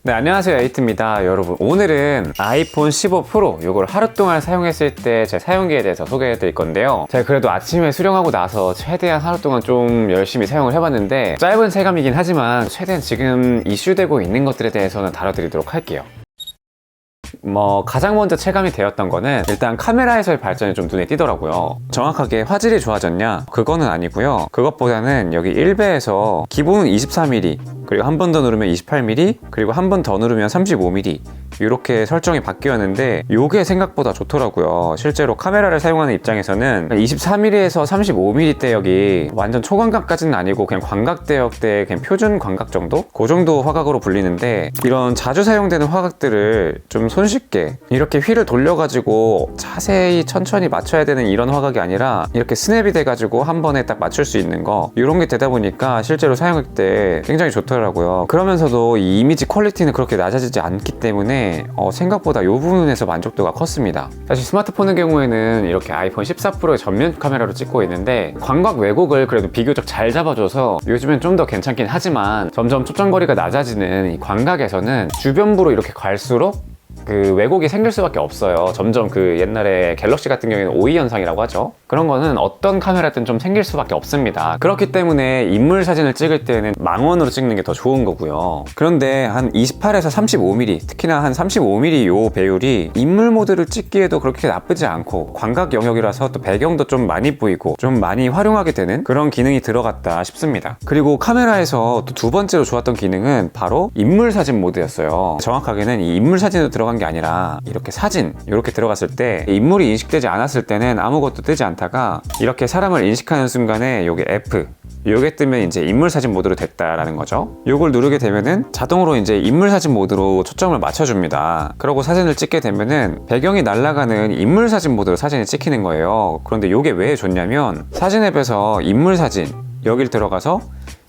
네, 안녕하세요, 에이트입니다. 여러분, 오늘은 아이폰 15 프로 이걸 하루 동안 사용했을 때 제 사용기에 대해서 소개해 드릴 건데요. 제가 그래도 아침에 수령하고 나서 최대한 하루 동안 좀 열심히 사용을 해봤는데 짧은 체감이긴 하지만 최대한 지금 이슈되고 있는 것들에 대해서는 다뤄드리도록 할게요. 가장 먼저 체감이 되었던 거는 일단 카메라에서의 발전이 좀 눈에 띄더라고요. 정확하게 화질이 좋아졌냐? 그거는 아니고요. 그것보다는 여기 1배에서 기본은 24mm, 그리고 한 번 더 누르면 28mm, 그리고 한 번 더 누르면 35mm 이렇게 설정이 바뀌었는데 이게 생각보다 좋더라고요. 실제로 카메라를 사용하는 입장에서는 24mm에서 35mm 대역이 완전 초광각까지는 아니고 그냥 광각대역대 그냥 표준 광각 정도? 그 정도 화각으로 불리는데 이런 자주 사용되는 화각들을 좀 손쉽게 이렇게 휠을 돌려가지고 자세히 천천히 맞춰야 되는 이런 화각이 아니라 이렇게 스냅이 돼가지고 한 번에 딱 맞출 수 있는 거 이런 게 되다 보니까 실제로 사용할 때 굉장히 좋더라고요. 그러면서도 이 이미지 퀄리티는 그렇게 낮아지지 않기 때문에 생각보다 이 부분에서 만족도가 컸습니다. 사실 스마트폰의 경우에는 이렇게 아이폰 14 프로의 전면 카메라로 찍고 있는데 광각 왜곡을 그래도 비교적 잘 잡아줘서 요즘엔 좀 더 괜찮긴 하지만 점점 초점거리가 낮아지는 이 광각에서는 주변부로 이렇게 갈수록 그 왜곡이 생길 수밖에 없어요. 점점 그 옛날에 갤럭시 같은 경우에는 오이 현상이라고 하죠. 그런 거는 어떤 카메라든 좀 생길 수밖에 없습니다. 그렇기 때문에 인물 사진을 찍을 때는 망원으로 찍는 게 더 좋은 거고요. 그런데 한 28에서 35mm, 특히나 한 35mm 요 배율이 인물 모드를 찍기에도 그렇게 나쁘지 않고 광각 영역이라서 또 배경도 좀 많이 보이고 좀 많이 활용하게 되는 그런 기능이 들어갔다 싶습니다. 그리고 카메라에서 또 두 번째로 좋았던 기능은 바로 인물 사진 모드였어요. 정확하게는 이 인물 사진으로 들어간 게 아니라 이렇게 사진 이렇게 들어갔을 때 인물이 인식되지 않았을 때는 아무것도 뜨지 않다가 이렇게 사람을 인식하는 순간에 요게 F 요게 뜨면 이제 인물 사진 모드로 됐다라는 거죠. 요걸 누르게 되면은 자동으로 이제 인물 사진 모드로 초점을 맞춰줍니다. 그러고 사진을 찍게 되면은 배경이 날아가는 인물 사진 모드로 사진이 찍히는 거예요. 그런데 요게 왜 좋냐면 사진 앱에서 인물 사진 여길 들어가서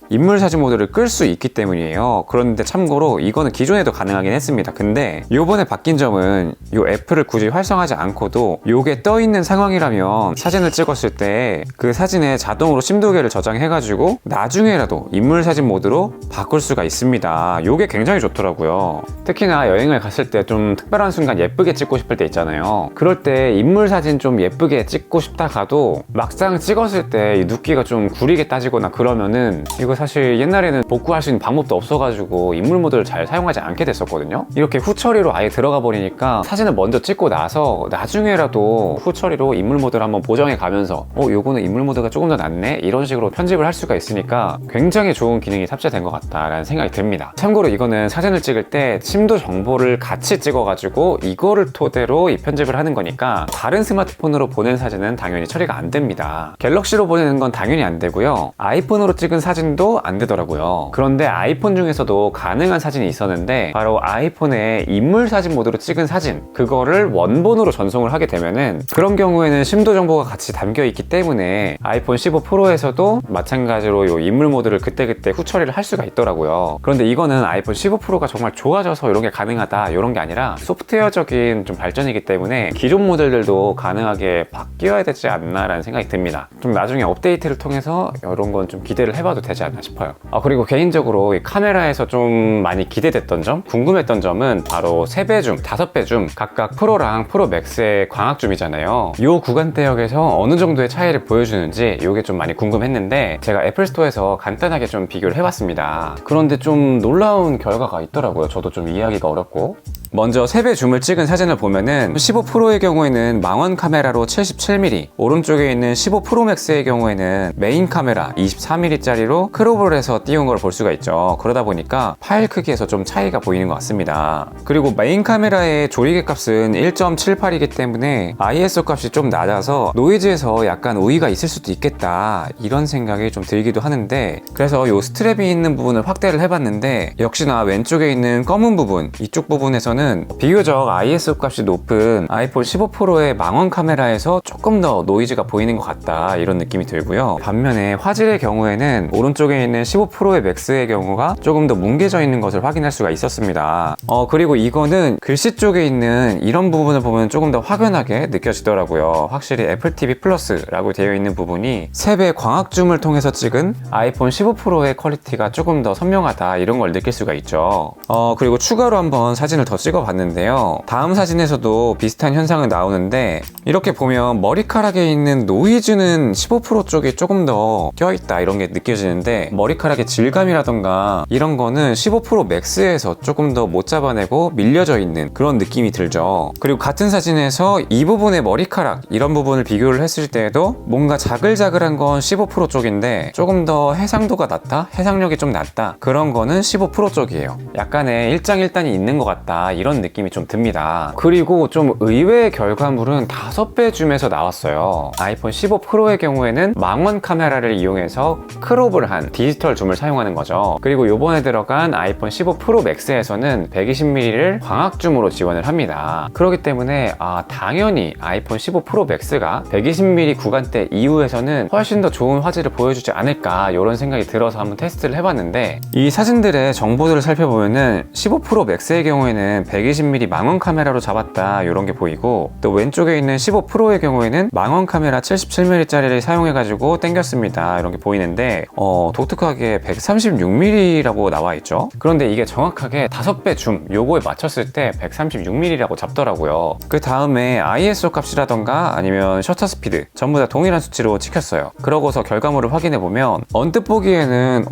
인물 사진 모드를 끌 수 있기 때문이에요. 그런데 참고로 이거는 기존에도 가능하긴 했습니다. 근데 요번에 바뀐 점은 요 F를 굳이 활성화하지 않고도 요게 떠 있는 상황이라면 사진을 찍었을 때 그 사진에 자동으로 심도계를 저장해가지고 나중에라도 인물 사진 모드로 바꿀 수가 있습니다. 요게 굉장히 좋더라고요. 특히나 여행을 갔을 때 좀 특별한 순간 예쁘게 찍고 싶을 때 있잖아요. 그럴 때 인물 사진 좀 예쁘게 찍고 싶다 가도 막상 찍었을 때 이 눕기가 좀 구리게 따지거나 그러면은 이거 사실 옛날에는 복구할 수 있는 방법도 없어가지고 인물 모드를 잘 사용하지 않게 됐었거든요. 이렇게 후처리로 아예 들어가 버리니까 사진을 먼저 찍고 나서 나중에라도 후처리로 인물 모드를 한번 보정해 가면서 요거는 인물 모드가 조금 더 낫네? 이런 식으로 편집을 할 수가 있으니까 굉장히 좋은 기능이 탑재된 것 같다라는 생각이 듭니다. 참고로 이거는 사진을 찍을 때 심도 정보를 같이 찍어가지고 이거를 토대로 이 편집을 하는 거니까 다른 스마트폰으로 보낸 사진은 당연히 처리가 안 됩니다. 갤럭시로 보내는 건 당연히 안 되고요. 아이폰으로 찍은 사진도 안 되더라고요. 그런데 아이폰 중에서도 가능한 사진이 있었는데 바로 아이폰의 인물 사진 모드로 찍은 사진 그거를 원본으로 전송을 하게 되면은 그런 경우에는 심도 정보가 같이 담겨 있기 때문에 아이폰 15 프로에서도 마찬가지로 이 인물 모드를 그때그때 후처리를 할 수가 있더라고요. 그런데 이거는 아이폰 15 프로가 정말 좋아져서 이런 게 가능하다 이런 게 아니라 소프트웨어적인 좀 발전이기 때문에 기존 모델들도 가능하게 바뀌어야 되지 않나라는 생각이 듭니다. 좀 나중에 업데이트를 통해서 이런 건 좀 기대를 해봐도 되지 않나 싶어요. 그리고 개인적으로 이 카메라에서 좀 많이 기대됐던 점, 궁금했던 점은 바로 3배 줌, 5배 줌 각각 프로랑 프로 맥스의 광학 줌이잖아요. 이 구간대역에서 어느 정도의 차이를 보여주는지 이게 좀 많이 궁금했는데 제가 애플스토어에서 간단하게 좀 비교를 해봤습니다. 그런데 좀 놀라운 결과가 있더라고요. 저도 좀 이해하기가 어렵고 먼저 3배 줌을 찍은 사진을 보면은 15 프로의 경우에는 망원 카메라로 77mm, 오른쪽에 있는 15 프로 맥스의 경우에는 메인 카메라 24mm짜리로 크롭을 해서 띄운 걸 볼 수가 있죠. 그러다 보니까 파일 크기에서 좀 차이가 보이는 것 같습니다. 그리고 메인 카메라의 조리개 값은 1.78이기 때문에 ISO 값이 좀 낮아서 노이즈에서 약간 우위가 있을 수도 있겠다 이런 생각이 좀 들기도 하는데 그래서 이 스트랩이 있는 부분을 확대를 해봤는데 역시나 왼쪽에 있는 검은 부분 이쪽 부분에서는 거는 비교적 ISO 값이 높은 아이폰 15 프로의 망원 카메라에서 조금 더 노이즈가 보이는 것 같다, 이런 느낌이 들고요. 반면에 화질의 경우에는 오른쪽에 있는 15 프로의 맥스의 경우가 조금 더 뭉개져 있는 것을 확인할 수가 있었습니다. 그리고 이거는 글씨 쪽에 있는 이런 부분을 보면 조금 더 확연하게 느껴지더라고요. 확실히 애플 TV 플러스라고 되어 있는 부분이 3배 광학줌을 통해서 찍은 아이폰 15 프로의 퀄리티가 조금 더 선명하다, 이런 걸 느낄 수가 있죠. 그리고 추가로 한번 사진을 더 찍어 봤는데요. 다음 사진에서도 비슷한 현상은 나오는데, 이렇게 보면 머리카락에 있는 노이즈는 15 프로 쪽에 조금 더 껴있다, 이런 게 느껴지는데, 머리카락의 질감이라던가 이런 거는 15 프로 맥스에서 조금 더 못 잡아내고 밀려져 있는 그런 느낌이 들죠. 그리고 같은 사진에서 이 부분의 머리카락, 이런 부분을 비교를 했을 때에도 뭔가 자글자글한 건 15 프로 쪽인데 조금 더 해상도가 낮다? 해상력이 좀 낮다? 그런 거는 15 프로 쪽이에요. 약간의 일장일단이 있는 것 같다, 이런 느낌이 좀 듭니다. 그리고 좀 의외의 결과물은 5배 줌에서 나왔어요. 아이폰 15 프로의 경우에는 망원 카메라를 이용해서 크롭을 한 디지털 줌을 사용하는 거죠. 그리고 요번에 들어간 아이폰 15 프로 맥스에서는 120mm를 광학 줌으로 지원을 합니다. 그렇기 때문에 당연히 아이폰 15 프로 맥스가 120mm 구간대 이후에서는 훨씬 더 좋은 화질을 보여주지 않을까, 이런 생각이 들어서 한번 테스트를 해봤는데, 이 사진들의 정보들을 살펴보면은 15 프로 맥스의 경우에는 120mm 망원 카메라로 잡았다, 이런 게 보이고, 또 왼쪽에 있는 15 프로의 경우에는 망원 카메라 77mm짜리를 사용해가지고 당겼습니다, 이런 게 보이는데, 독특하게 136mm라고 나와 있죠. 그런데 이게 정확하게 5배 줌 요거에 맞췄을 때 136mm라고 잡더라고요. 그 다음에 ISO 값이라던가 아니면 셔터 스피드 전부 다 동일한 수치로 찍혔어요. 그러고서 결과물을 확인해보면 언뜻 보기에는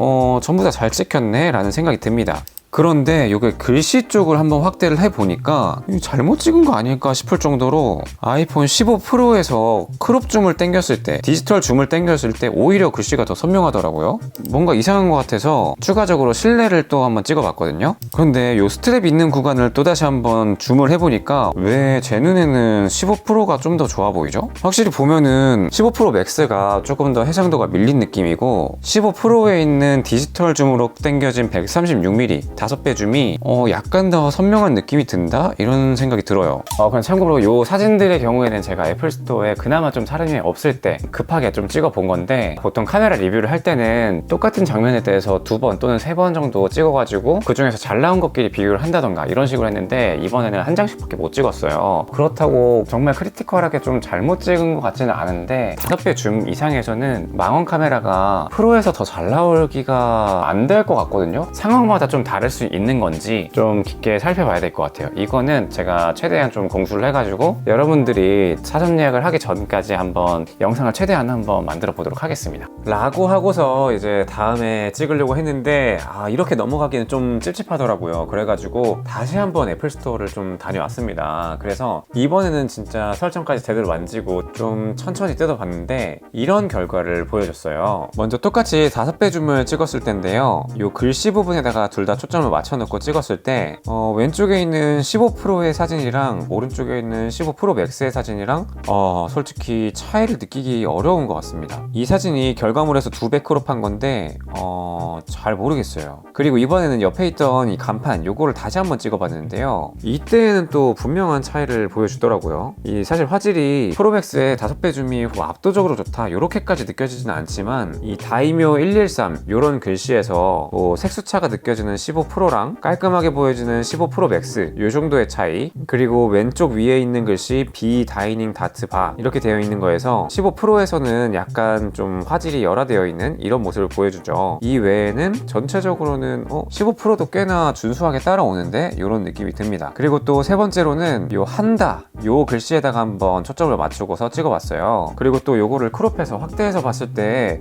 전부 다 잘 찍혔네 라는 생각이 듭니다. 그런데 이게 글씨 쪽을 한번 확대를 해보니까 잘못 찍은 거 아닐까 싶을 정도로 아이폰 15 프로에서 크롭 줌을 당겼을 때, 디지털 줌을 당겼을 때 오히려 글씨가 더 선명하더라고요. 뭔가 이상한 것 같아서 추가적으로 실내를 또 한번 찍어봤거든요. 그런데 이 스트랩 있는 구간을 또다시 한번 줌을 해보니까 왜 제 눈에는 15 프로가 좀 더 좋아 보이죠? 확실히 보면은 15 프로 맥스가 조금 더 해상도가 밀린 느낌이고, 15 프로에 있는 디지털 줌으로 당겨진 136mm 5배 줌이 약간 더 선명한 느낌이 든다? 이런 생각이 들어요. 그냥 참고로 이 사진들의 경우에는 제가 애플 스토어에 그나마 좀 사람이 없을 때 급하게 좀 찍어 본 건데, 보통 카메라 리뷰를 할 때는 똑같은 장면에 대해서 2번 또는 3번 정도 찍어가지고 그 중에서 잘 나온 것끼리 비교를 한다던가 이런 식으로 했는데, 이번에는 한 장씩밖에 못 찍었어요. 그렇다고 정말 크리티컬하게 좀 잘못 찍은 것 같지는 않은데, 5배 줌 이상에서는 망원 카메라가 프로에서 더 잘 나오기가 안 될 것 같거든요. 상황마다 좀 다를 수 있는 건지 좀 깊게 살펴봐야 될 것 같아요. 이거는 제가 최대한 좀 공부를 해가지고 여러분들이 사전 예약을 하기 전까지 한번 영상을 최대한 한번 만들어 보도록 하겠습니다. 라고 하고서 이제 다음에 찍으려고 했는데 이렇게 넘어가기는 좀 찝찝하더라고요. 그래가지고 다시 한번 애플 스토어를 좀 다녀왔습니다. 그래서 이번에는 진짜 설정까지 제대로 만지고 좀 천천히 뜯어봤는데 이런 결과를 보여줬어요. 먼저 똑같이 5배 줌을 찍었을 텐데요. 이 글씨 부분에다가 둘 다 초점을 맞춰놓고 찍었을 때 왼쪽에 있는 15 프로의 사진이랑 오른쪽에 있는 15 프로 맥스의 사진이랑 솔직히 차이를 느끼기 어려운 것 같습니다. 이 사진이 결과물에서 2배 크롭한 건데 잘 모르겠어요. 그리고 이번에는 옆에 있던 이 간판 요거를 다시 한번 찍어봤는데요. 이때는 또 분명한 차이를 보여주더라고요. 이 사실 화질이 프로맥스의 5배 줌이 압도적으로 좋다 이렇게까지 느껴지지는 않지만, 이 다이묘 113 요런 글씨에서 색수차가 느껴지는 15 프로랑 깔끔하게 보여지는 15 프로 맥스 요 정도의 차이, 그리고 왼쪽 위에 있는 글씨 B 다이닝 다트 바 이렇게 되어 있는 거에서 15 프로에서는 약간 좀 화질이 열화되어 있는 이런 모습을 보여주죠. 이 외에는 전체적으로는 15 프로도 꽤나 준수하게 따라오는데 이런 느낌이 듭니다. 그리고 또 세 번째로는 요 한다 요 글씨에다가 한번 초점을 맞추고서 찍어봤어요. 그리고 또 요거를 크롭해서 확대해서 봤을 때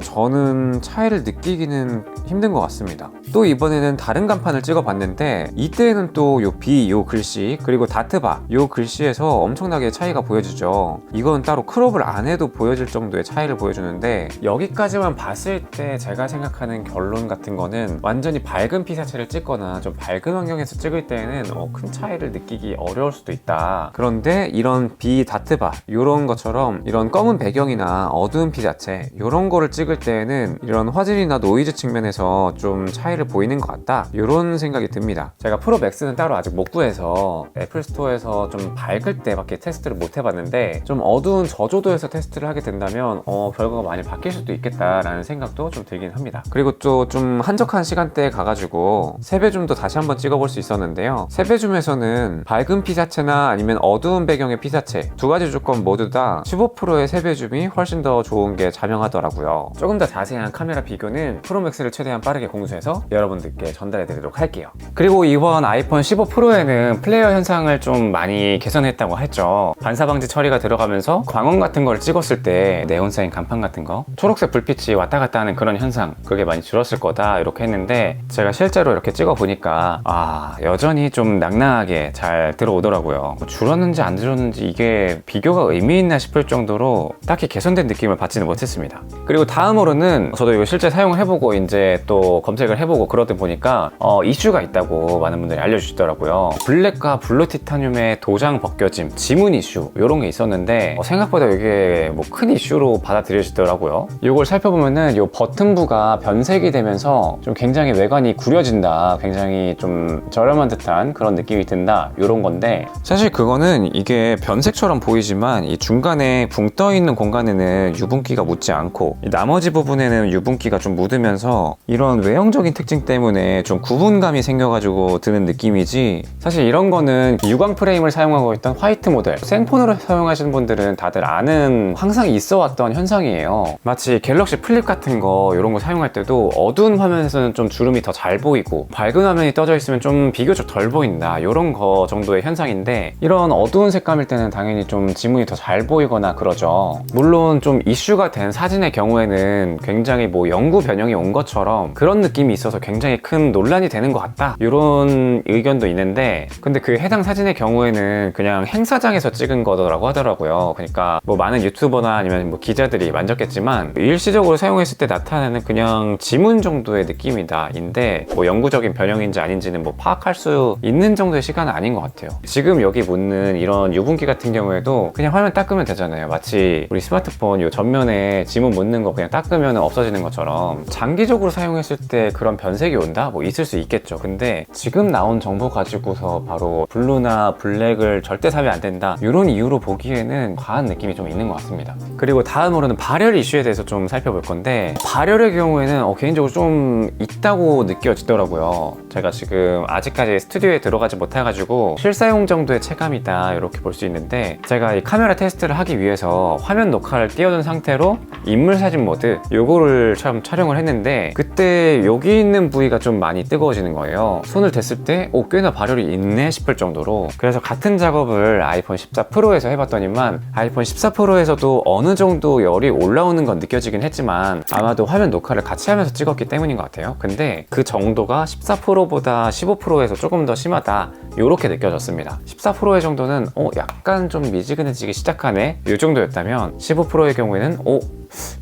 저는 차이를 느끼기는 힘든 것 같습니다. 또 이번에는 다른 간판을 찍어봤는데 이때는 또 요 B 요 글씨 그리고 다트바 요 글씨에서 엄청나게 차이가 보여지죠. 이건 따로 크롭을 안 해도 보여질 정도의 차이를 보여주는데, 여기까지만 봤을 때 제가 생각하는 결론 같은 거는 완전히 밝은 피사체를 찍거나 좀 밝은 환경에서 찍을 때는 큰 차이를 느끼기 어려울 수도 있다. 그런데 이런 B 다트바 이런 것처럼 이런 검은 배경이나 어두운 피사체 이런 거를 찍을 때는 이런 화질이나 노이즈 측면에서 좀 차이를 보이는 것 같다. 좋겠다 이런 생각이 듭니다. 제가 프로 맥스는 따로 아직 못 구해서 애플 스토어에서 좀 밝을 때밖에 테스트를 못 해봤는데, 좀 어두운 저조도에서 테스트를 하게 된다면 결과가 많이 바뀔 수도 있겠다라는 생각도 좀 들긴 합니다. 그리고 또 좀 한적한 시간대에 가가지고 세배줌도 다시 한번 찍어볼 수 있었는데요. 세배줌에서는 밝은 피사체나 아니면 어두운 배경의 피사체 두 가지 조건 모두 다 15%의 세배줌이 훨씬 더 좋은 게 자명하더라고요. 조금 더 자세한 카메라 비교는 프로맥스를 최대한 빠르게 공수해서 여러분들께 전달해 드리도록 할게요. 그리고 이번 아이폰 15 프로에는 플레어 현상을 좀 많이 개선했다고 했죠. 반사방지 처리가 들어가면서 광원 같은 걸 찍었을 때 네온 사인 간판 같은 거, 초록색 불빛이 왔다 갔다 하는 그런 현상, 그게 많이 줄었을 거다 이렇게 했는데, 제가 실제로 이렇게 찍어 보니까 여전히 좀 낭낭하게 잘 들어오더라고요. 뭐 줄었는지 안 줄었는지 이게 비교가 의미 있나 싶을 정도로 딱히 개선된 느낌을 받지는 못했습니다. 그리고 다음으로는 저도 이거 실제 사용을 해보고 이제 또 검색을 해보고 그러다 보니까 이슈가 있다고 많은 분들이 알려주시더라고요. 블랙과 블루 티타늄의 도장 벗겨짐, 지문 이슈 이런 게 있었는데 생각보다 이게 뭐 큰 이슈로 받아들여지더라고요. 이걸 살펴보면은 이 버튼부가 변색이 되면서 좀 굉장히 외관이 구려진다, 굉장히 좀 저렴한 듯한 그런 느낌이 든다 이런 건데, 사실 그거는 이게 변색처럼 보이지만 이 중간에 붕 떠 있는 공간에는 유분기가 묻지 않고 이 나머지 부분에는 유분기가 좀 묻으면서 이런 외형적인 특징 때문에 좀 구분감이 생겨가지고 드는 느낌이지, 사실 이런 거는 유광 프레임을 사용하고 있던 화이트 모델, 생폰으로 사용하시는 분들은 다들 아는 항상 있어 왔던 현상이에요. 마치 갤럭시 플립 같은 거 이런 거 사용할 때도 어두운 화면에서는 좀 주름이 더 잘 보이고 밝은 화면이 떠져 있으면 좀 비교적 덜 보인다 이런 거 정도의 현상인데, 이런 어두운 색감일 때는 당연히 좀 지문이 더 잘 보이거나 그러죠. 물론 좀 이슈가 된 사진의 경우에는 굉장히 뭐 영구 변형이 온 것처럼 그런 느낌이 있어서 굉장히 큰 논란이 되는 것 같다 이런 의견도 있는데, 근데 그 해당 사진의 경우에는 그냥 행사장에서 찍은 거더라고 하더라고요. 그러니까 뭐 많은 유튜버나 아니면 뭐 기자들이 만졌겠지만 일시적으로 사용했을 때 나타나는 그냥 지문 정도의 느낌이다 인데, 뭐 영구적인 변형인지 아닌지는 뭐 파악할 수 있는 정도의 시간은 아닌 것 같아요. 지금 여기 묻는 이런 유분기 같은 경우에도 그냥 화면 닦으면 되잖아요. 마치 우리 스마트폰 요 전면에 지문 묻는 거 그냥 닦으면 없어지는 것처럼 장기적으로 사용했을 때 그런 변색이 온다? 뭐 있을 수 있겠죠. 근데 지금 나온 정보 가지고서 바로 블루나 블랙을 절대 사면 안 된다 이런 이유로 보기에는 과한 느낌이 좀 있는 것 같습니다. 그리고 다음으로는 발열 이슈에 대해서 좀 살펴볼 건데, 발열의 경우에는 개인적으로 좀 있다고 느껴지더라고요. 제가 지금 아직까지 스튜디오에 들어가지 못해가지고 실사용 정도의 체감이다 이렇게 볼 수 있는데, 제가 이 카메라 테스트를 하기 위해서 화면 녹화를 띄워둔 상태로 인물 사진 모드 요거를 참 촬영을 했는데, 그때 여기 있는 부위가 좀 많이 뜨거워지는 거예요. 손을 댔을 때 꽤나 발열이 있네 싶을 정도로. 그래서 같은 작업을 아이폰 14 프로에서 해봤더니만 아이폰 14 프로에서도 어느 정도 열이 올라오는 건 느껴지긴 했지만 아마도 화면 녹화를 같이 하면서 찍었기 때문인 것 같아요. 근데 그 정도가 14 프로보다 15 프로에서 조금 더 심하다 이렇게 느껴졌습니다. 14 프로의 정도는 약간 좀 미지근해지기 시작하네 이 정도였다면 15 프로의 경우에는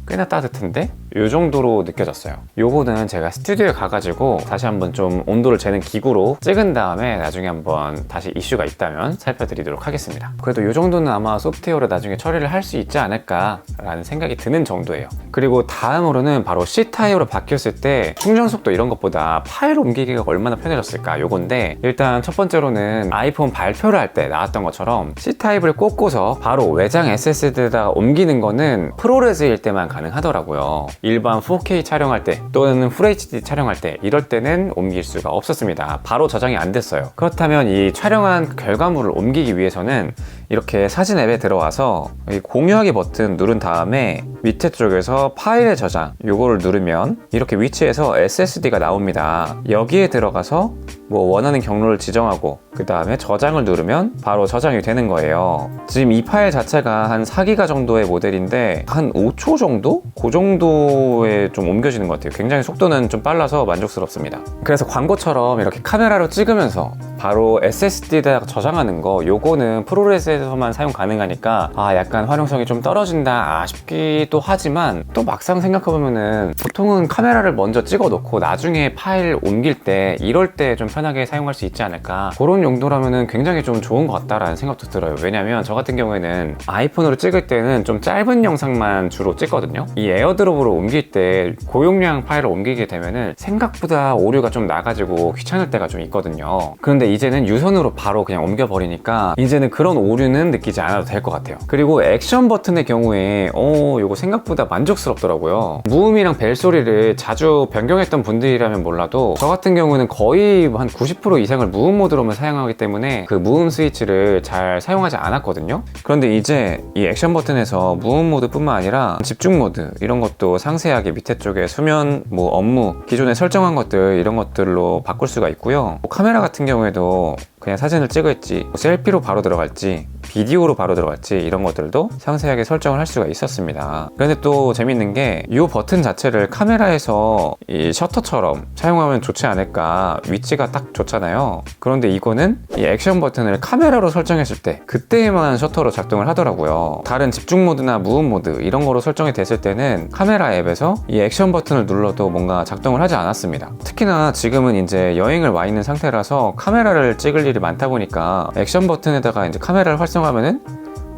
꽤나 따뜻한데? 이 정도로 느껴졌어요. 요거는 제가 스튜디오에 가가지고 다시 한번 좀 온도를 재는 기구로 찍은 다음에 나중에 한번 다시 이슈가 있다면 살펴드리도록 하겠습니다. 그래도 이 정도는 아마 소프트웨어로 나중에 처리를 할 수 있지 않을까 라는 생각이 드는 정도예요. 그리고 다음으로는 바로 C타입으로 바뀌었을 때 충전 속도 이런 것보다 파일 옮기기가 얼마나 편해졌을까 요건데, 일단 첫 번째로는 아이폰 발표를 할 때 나왔던 것처럼 C타입을 꽂고서 바로 외장 SSD에다가 옮기는 거는 프로레스일 때만 가능하더라고요. 일반 4K 촬영할 때 또는 FHD 촬영할 때 이럴 때는 옮길 수가 없었습니다. 바로 저장이 안 됐어요. 그렇다면 이 촬영한 결과물을 옮기기 위해서는 이렇게 사진 앱에 들어와서 이 공유하기 버튼 누른 다음에 밑에 쪽에서 파일의 저장 요거를 누르면 이렇게 위치에서 SSD가 나옵니다. 여기에 들어가서 뭐 원하는 경로를 지정하고 그 다음에 저장을 누르면 바로 저장이 되는 거예요. 지금 이 파일 자체가 한 4기가 정도의 모델인데 한 5초 정도? 그 정도에 좀 옮겨지는 것 같아요. 굉장히 속도는 좀 빨라서 만족스럽습니다. 그래서 광고처럼 이렇게 카메라로 찍으면서 바로 SSD에다가 저장하는 거 요거는 프로레스에서만 사용 가능하니까 약간 활용성이 좀 떨어진다 싶기 좋기도 하지만 또 막상 생각해보면은 보통은 카메라를 먼저 찍어 놓고 나중에 파일 옮길 때 이럴 때 좀 편하게 사용할 수 있지 않을까, 그런 용도라면은 굉장히 좀 좋은 것 같다라는 생각도 들어요. 왜냐면 저 같은 경우에는 아이폰으로 찍을 때는 좀 짧은 영상만 주로 찍거든요. 이 에어드롭으로 옮길 때 고용량 파일을 옮기게 되면은 생각보다 오류가 좀 나가지고 귀찮을 때가 좀 있거든요. 그런데 이제는 유선으로 바로 그냥 옮겨버리니까 이제는 그런 오류는 느끼지 않아도 될 것 같아요. 그리고 액션 버튼의 경우에 이거 생각보다 만족스럽더라고요. 무음이랑 벨소리를 자주 변경했던 분들이라면 몰라도 저 같은 경우는 거의 한 90% 이상을 무음 모드로만 사용하기 때문에 그 무음 스위치를 잘 사용하지 않았거든요. 그런데 이제 이 액션 버튼에서 무음 모드 뿐만 아니라 집중 모드 이런 것도 상세하게 밑에 쪽에 수면, 뭐 업무, 기존에 설정한 것들 이런 것들로 바꿀 수가 있고요. 카메라 같은 경우에도 그냥 사진을 찍을지, 셀피로 바로 들어갈지, 비디오로 바로 들어갈지 이런 것들도 상세하게 설정을 할 수가 있었습니다. 그런데 또 재밌는 게 이 버튼 자체를 카메라에서 이 셔터처럼 사용하면 좋지 않을까, 위치가 딱 좋잖아요. 그런데 이거는 이 액션 버튼을 카메라로 설정했을 때 그때만 셔터로 작동을 하더라고요. 다른 집중 모드나 무음 모드 이런 거로 설정이 됐을 때는 카메라 앱에서 이 액션 버튼을 눌러도 뭔가 작동을 하지 않았습니다. 특히나 지금은 이제 여행을 와 있는 상태라서 카메라를 찍을 일이 많다 보니까 액션 버튼에다가 이제 카메라를 활성화하면은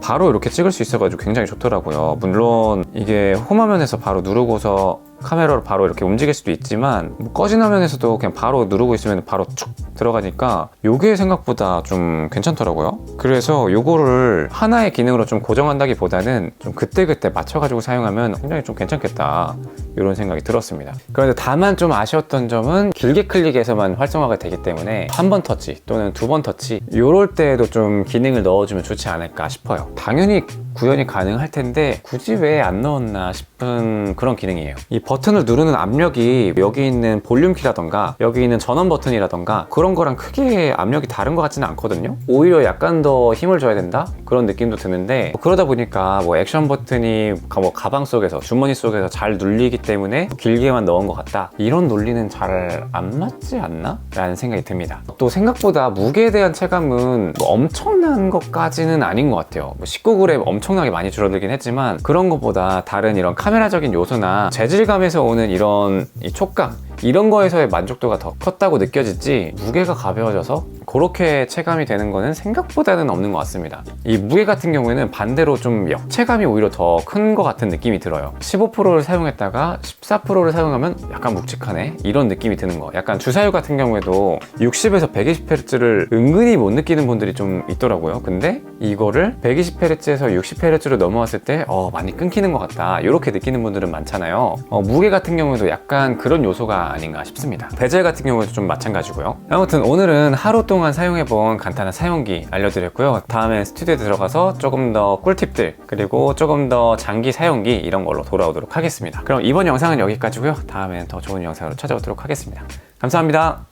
바로 이렇게 찍을 수 있어가지고 굉장히 좋더라고요. 물론 이게 홈화면에서 바로 누르고서 카메라로 바로 이렇게 움직일 수도 있지만 뭐 꺼진 화면에서도 그냥 바로 누르고 있으면 바로 쭉 들어가니까 요게 생각보다 좀 괜찮더라고요. 그래서 요거를 하나의 기능으로 좀 고정한다기보다는 좀 그때그때 맞춰가지고 사용하면 굉장히 좀 괜찮겠다, 이런 생각이 들었습니다. 그런데 다만 좀 아쉬웠던 점은 길게 클릭해서만 활성화가 되기 때문에 한 번 터치 또는 두 번 터치 요럴 때에도 좀 기능을 넣어주면 좋지 않을까 싶어요. 당연히 구현이 가능할 텐데 굳이 왜 안 넣었나 싶은 그런 기능이에요. 이 버튼을 누르는 압력이 여기 있는 볼륨 키라던가 여기 있는 전원 버튼이라던가 그런 거랑 크게 압력이 다른 것 같지는 않거든요. 오히려 약간 더 힘을 줘야 된다? 그런 느낌도 드는데 그러다 보니까 뭐 액션 버튼이 뭐 가방 속에서, 주머니 속에서 잘 눌리기 때문에 길게만 넣은 것 같다, 이런 논리는 잘 안 맞지 않나? 라는 생각이 듭니다. 또 생각보다 무게에 대한 체감은 뭐 엄청난 것까지는 아닌 것 같아요. 뭐 19g 엄청나게 많이 줄어들긴 했지만 그런 것보다 다른 이런 카메라적인 요소나 재질감에서 오는 이런 이 촉감 이런 거에서의 만족도가 더 컸다고 느껴지지, 무게가 가벼워져서 그렇게 체감이 되는 거는 생각보다는 없는 것 같습니다. 이 무게 같은 경우에는 반대로 좀 역체감이 오히려 더 큰 것 같은 느낌이 들어요. 15%를 사용했다가 14%를 사용하면 약간 묵직하네, 이런 느낌이 드는 거. 약간 주사율 같은 경우에도 60에서 120Hz를 은근히 못 느끼는 분들이 좀 있더라고요. 근데 이거를 120Hz에서 60Hz로 넘어왔을 때 많이 끊기는 것 같다, 이렇게 느끼는 분들은 많잖아요. 무게 같은 경우에도 약간 그런 요소가 아닌가 싶습니다. 베젤 같은 경우에도 좀 마찬가지고요. 아무튼 오늘은 하루 동안 사용해본 간단한 사용기 알려드렸고요. 다음엔 스튜디오에 들어가서 조금 더 꿀팁들 그리고 조금 더 장기 사용기 이런 걸로 돌아오도록 하겠습니다. 그럼 이번 영상은 여기까지고요. 다음엔 더 좋은 영상으로 찾아오도록 하겠습니다. 감사합니다.